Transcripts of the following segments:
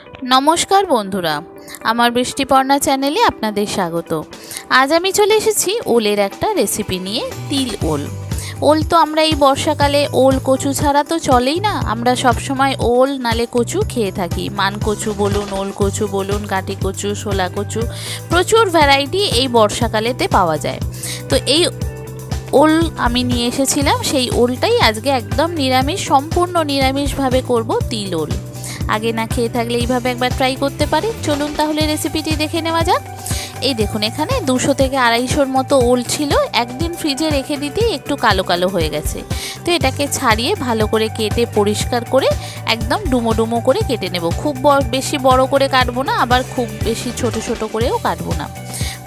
নমস্কার বন্ধুরা, আমার বৃষ্টিপর্ণা চ্যানেলে আপনাদের স্বাগত। আজ আমি চলে এসেছি ওলের একটা রেসিপি নিয়ে, তিল ওল। ওল তো আমরা এই বর্ষাকালে ওল কচু ছাড়া তো চলেই না। আমরা সবসময় ওল নালে কচু খেয়ে থাকি। মান কচু বলুন, ওল কচু বলুন, কাটি কচু, শোলা কচু, প্রচুর ভ্যারাইটি এই বর্ষাকালেতে পাওয়া যায়। তো এই ওল আমি নিয়ে এসেছিলাম, সেই ওলটাই আজকে একদম নিরামিষ, সম্পূর্ণ নিরামিষভাবে করব তিল ওল। আগে না খেয়ে থাকলে এইভাবে একবার ট্রাই করতে পারি। চলুন তাহলে রেসিপিটি দেখে নেওয়া যাক। এই দেখুন, এখানে 200 থেকে 250 মতো ওল ছিল। একদিন ফ্রিজে রেখে দিতেই একটু কালো কালো হয়ে গেছে। তো এটাকে ছাড়িয়ে ভালো করে কেটে পরিষ্কার করে একদম ডুমো ডুমো করে কেটে নেব। খুব বেশি বড় করে কাটবো না, আবার খুব বেশি ছোট ছোট করেও কাটবো না।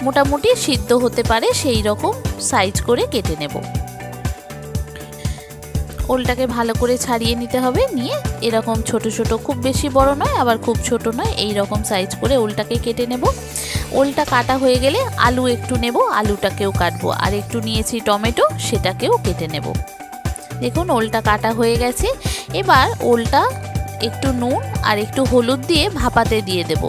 মোটামুটি সিদ্ধ হতে পারে সেই রকম সাইজ করে কেটে নেব। ওলটাকে ভালো করে ছাড়িয়ে নিতে হবে। নিয়ে এরকম ছোট ছোট, খুব বেশি বড় নয় আবার খুব ছোট নয়, এই রকম সাইজ করে ওলটাকে কেটে নেব। ওলটা কাটা হয়ে গেলে আলু একটু নেব, আলুটাকেও কাটবো। আর একটু নিয়েছি টমেটো, সেটাকেও কেটে নেব। দেখুন ওলটা কাটা হয়ে গেছে। এবার ওলটা একটু নুন আর একটু হলুদ দিয়ে ভাপাতে দিয়ে দেব।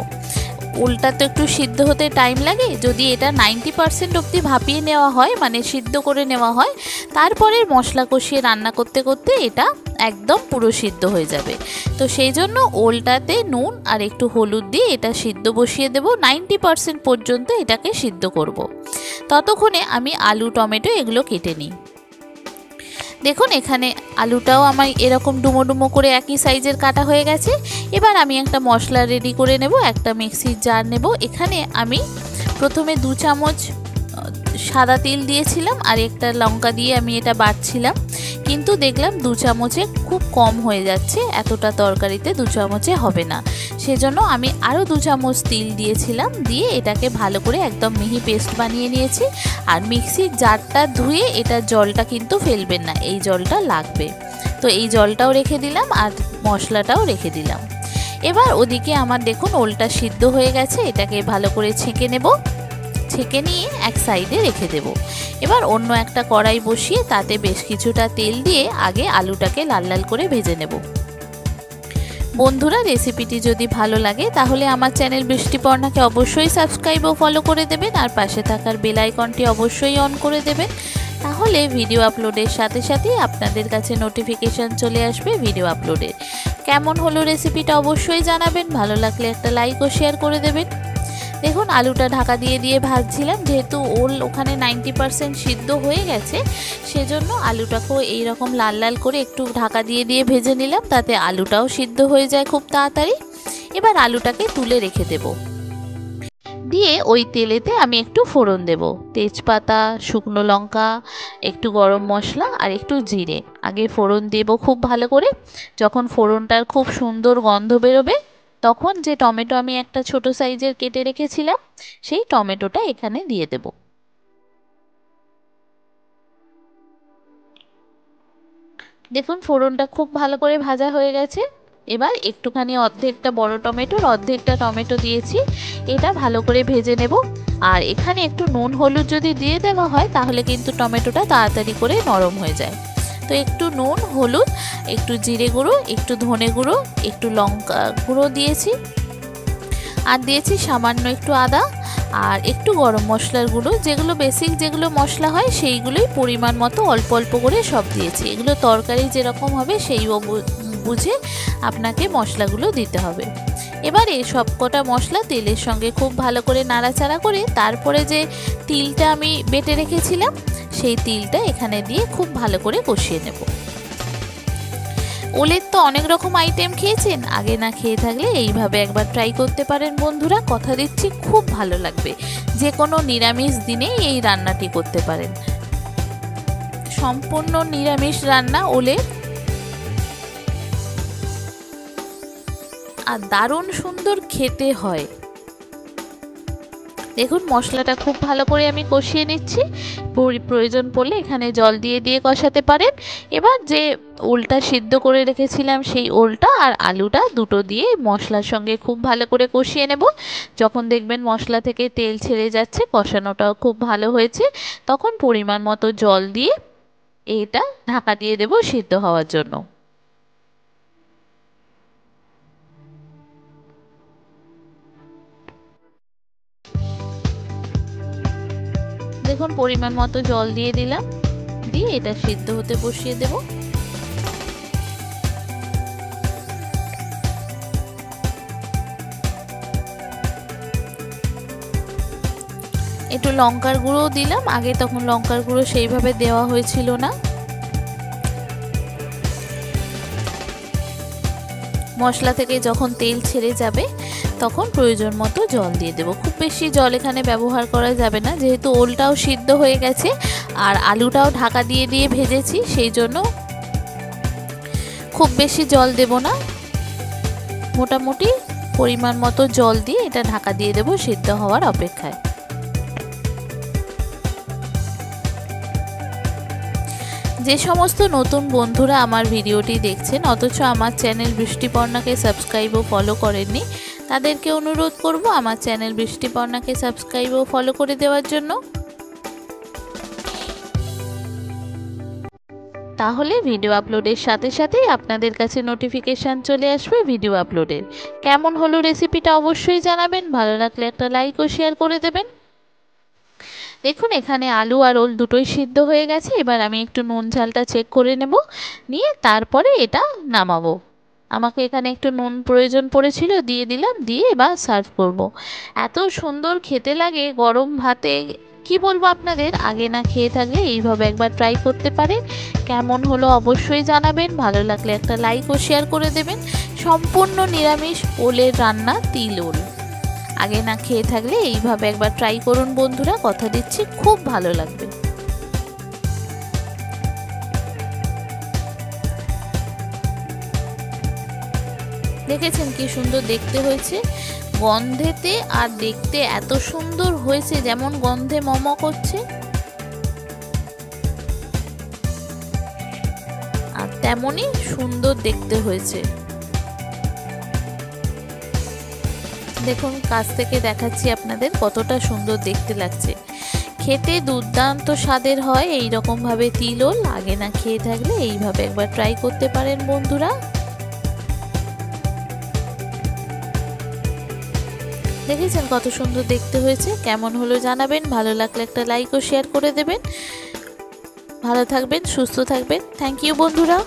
ওলটা তো একটু সিদ্ধ হতে টাইম লাগে। যদি এটা 90% অবধি ভাপিয়ে নেওয়া হয়, মানে সিদ্ধ করে নেওয়া হয়, তারপরে মশলা কষিয়ে রান্না করতে করতে এটা একদম পুরো সিদ্ধ হয়ে যাবে। তো সেই জন্য ওলটাতে নুন আর একটু হলুদ দিয়ে এটা সিদ্ধ বসিয়ে দেব। 90% পর্যন্ত এটাকে সিদ্ধ করব। ততক্ষণে আমি আলু, টমেটো এগুলো কেটে নিই। দেখুন এখানে আলুটাও আমার এরকম ডুমো ডুমো করে একই সাইজের কাটা হয়ে গেছে। এবার আমি একটা মশলা রেডি করে নেব। একটা মিক্সির জার নেব। এখানে আমি প্রথমে 2 চামচ সাদা তিল দিয়েছিলাম আর একটা লঙ্কা দিয়ে আমি এটা বাটছিলাম, কিন্তু দেখলাম 2 চামচে খুব কম হয়ে যাচ্ছে। এতটা তরকারিতে 2 চামচে হবে না, সেজন্য আমি আরও 2 চামচ তিল দিয়েছিলাম। দিয়ে এটাকে ভালো করে একদম মিহি পেস্ট বানিয়ে নিয়েছি। আর মিক্সির জারটা ধুয়ে এটা জলটা কিন্তু ফেলবেন না, এই জলটা লাগবে। তো এই জলটাও রেখে দিলাম আর মশলাটাও রেখে দিলাম। এবার ওদিকে আমার দেখুন ওলটা সিদ্ধ হয়ে গেছে। এটাকে ভালো করে ছেঁকে নেব। ছেঁকে নিয়ে এক সাইডে রেখে দেব। এবার অন্য একটা কড়াই বসিয়ে তাতে বেশ কিছুটা তেল দিয়ে আগে আলুটাকে লাল লাল করে ভেজে নেব। বন্ধুরা, রেসিপিটি যদি ভালো লাগে তাহলে আমার চ্যানেল বৃষ্টিপর্ণাকে অবশ্যই সাবস্ক্রাইব ও ফলো করে দেবেন। আর পাশে থাকার বেল আইকনটি অবশ্যই অন করে দেবেন। তাহলে ভিডিও আপলোডের সাথে সাথেই আপনাদের কাছে নোটিফিকেশান চলে আসবে ভিডিও আপলোডের। কেমন হলো রেসিপিটা অবশ্যই জানাবেন। ভালো লাগলে একটা লাইক ও শেয়ার করে দেবেন। দেখুন আলুটা ঢাকা দিয়ে দিয়ে ভাজছিলাম, যেহেতু ওল ওখানে 90% সিদ্ধ হয়ে গেছে, সেজন্য আলুটাকেও এইরকম লাল লাল করে একটু ঢাকা দিয়ে দিয়ে ভেজে নিলাম, তাতে আলুটাও সিদ্ধ হয়ে যায় খুব তাড়াতাড়ি। এবার আলুটাকে তুলে রেখে দেব। দিয়ে ওই তেলেতে আমি একটু ফোড়ন দেব। তেজপাতা, শুকনো লঙ্কা, একটু গরম মশলা আর একটু জিরে। আগে ফোড়ন দেব খুব ভালো করে। যখন ফোড়নটার খুব সুন্দর গন্ধ বেরোবে, তখন যে টমেটো আমি একটা ছোট সাইজের কেটে রেখেছিলাম, সেই টমেটোটা এখানে দিয়ে দেব। দেখুন ফোড়নটা খুব ভালো করে ভাজা হয়ে গেছে। এবার একটুখানি অর্ধেকটা বড় টমেটোর অর্ধেকটা টমেটো দিয়েছি, এটা ভালো করে ভেজে নেব। আর এখানে একটু নুন হলুদ যদি দিয়ে দেওয়া হয় তাহলে কিন্তু টমেটোটা তাড়াতাড়ি করে নরম হয়ে যায়। তো একটু নুন, হলুদ, একটু জিরে গুঁড়ো, একটু ধনে গুঁড়ো, একটু লঙ্কা গুঁড়ো দিয়েছি। আর দিয়েছি সামান্য একটু আদা আর একটু গরম মশলার গুঁড়ো। যেগুলো বেসিক যেগুলো মশলা হয় সেইগুলোই পরিমাণ মতো অল্প অল্প করে সব দিয়েছি। এগুলো তরকারি যেরকম হবে সেই বুঝে আপনাকে মশলাগুলো দিতে হবে। এবার এই সব কটা মশলা তেলের সঙ্গে খুব ভালো করে নাড়াচাড়া করে তারপরে যে তিলটা আমি বেটে রেখেছিলাম, সেই তিলটা এখানে দিয়ে খুব ভালো করে কষিয়ে নেব। ওলের তো অনেক রকম আইটেম খেয়েছেন, আগে না খেয়ে থাকলে এইভাবে একবার ট্রাই করতে পারেন বন্ধুরা। কথা দিচ্ছি খুব ভালো লাগবে। যে কোনো নিরামিষ দিনেই এই রান্নাটি করতে পারেন। সম্পূর্ণ নিরামিষ রান্না ওলের, আর দারুণ সুন্দর খেতে হয়। দেখুন মশলাটা খুব ভালো করে আমি কষিয়ে নিচ্ছি। প্রয়োজন পড়লে এখানে জল দিয়ে দিয়ে কষাতে পারেন। এবার যে ওলটা সিদ্ধ করে রেখেছিলাম, সেই ওলটা আর আলুটা দুটো দিয়ে মশলার সঙ্গে খুব ভালো করে কষিয়ে নেব। যখন দেখবেন মশলা থেকে তেল ছেড়ে যাচ্ছে, কষানোটাও খুব ভালো হয়েছে, তখন পরিমাণ মতো জল দিয়ে এটা ঢাকা দিয়ে দেব সিদ্ধ হওয়ার জন্য। দেখুন পরিমাণ মতো জল দিয়ে দিলাম, দিয়ে এটা সিদ্ধ হতে বসিয়ে দেব। একটু লঙ্কার গুঁড়ো দিলাম, আগে তখন লঙ্কার গুঁড়ো সেইভাবে দেওয়া হয়েছিল না। মশলা থেকে যখন তেল ছেড়ে যাবে তখন প্রয়োজন মতো জল দিয়ে দেব। খুব বেশি জল এখানে ব্যবহার করা যাবে না, যেহেতু ওলটাও সিদ্ধ হয়ে গেছে আর আলুটাও ঢাকা দিয়ে দিয়ে ভেজেছি, সেই জন্য খুব বেশি জল দেব না। মোটামুটি পরিমাণ মতো জল দিয়ে এটা ঢাকা দিয়ে দেব সিদ্ধ হওয়ার অপেক্ষায়। যে সমস্ত নতুন বন্ধুরা আমার ভিডিওটি দেখছেন অথচ আমার চ্যানেল বৃষ্টিপর্ণাকে সাবস্ক্রাইব ও ফলো করেননি, তাদেরকে অনুরোধ করব আমার চ্যানেল বৃষ্টিপর্ণাকে সাবস্ক্রাইব ও ফলো করে দেওয়ার জন্য। তাহলে ভিডিও আপলোডের সাথে সাথেই আপনাদের কাছে নোটিফিকেশান চলে আসবে ভিডিও আপলোডের। কেমন হলো রেসিপিটা অবশ্যই জানাবেন, ভালো লাগলে একটা লাইক ও শেয়ার করে দেবেন। দেখুন এখানে আলু আর ওল দুটোই সিদ্ধ হয়ে গেছে। এবার আমি একটু নুন ঝালটা চেক করে নেব, নিয়ে তারপরে এটা নামাবো। আমাকে এখানে একটু নুন প্রয়োজন পড়েছিল, দিয়ে দিলাম, দিয়ে এবার সার্ভ করব। এত সুন্দর খেতে লাগে গরম ভাতে, কি বলবো আপনাদের, আগে না খেয়ে থাকলে এইভাবে একবার ট্রাই করতে পারেন। কেমন হলো অবশ্যই জানাবেন, ভালো লাগলে একটা লাইক ও শেয়ার করে দেবেন। সম্পূর্ণ নিরামিষ ওলের রান্না, তিল ওল। আগে না খেয়ে থাকলে এইভাবে একবার ট্রাই করুন বন্ধুরা, কথা দিচ্ছি খুব ভালো লাগবে। দেখেছেন কি সুন্দর দেখতে হয়েছে, গন্ধেতে আর দেখতে এত সুন্দর হয়েছে, যেমন গন্ধে মম করছে আর তেমনই সুন্দর দেখতে হয়েছে। দেখুন কাছ থেকে দেখাচ্ছি আপনাদের কতটা সুন্দর দেখতে লাগছে। খেতে দুর্দান্ত স্বাদের হয় এই রকম ভাবে তিল ওল। আগে না খেয়ে থাকলে এইভাবে একবার ট্রাই করতে পারেন বন্ধুরা। দেখেছেন কত সুন্দর দেখতে হয়েছে, কেমন হলো জানাবেন, ভালো লাগলে একটা লাইক ও শেয়ার করে দেবেন। ভালো থাকবেন, সুস্থ থাকবেন। থ্যাংক ইউ বন্ধুরা।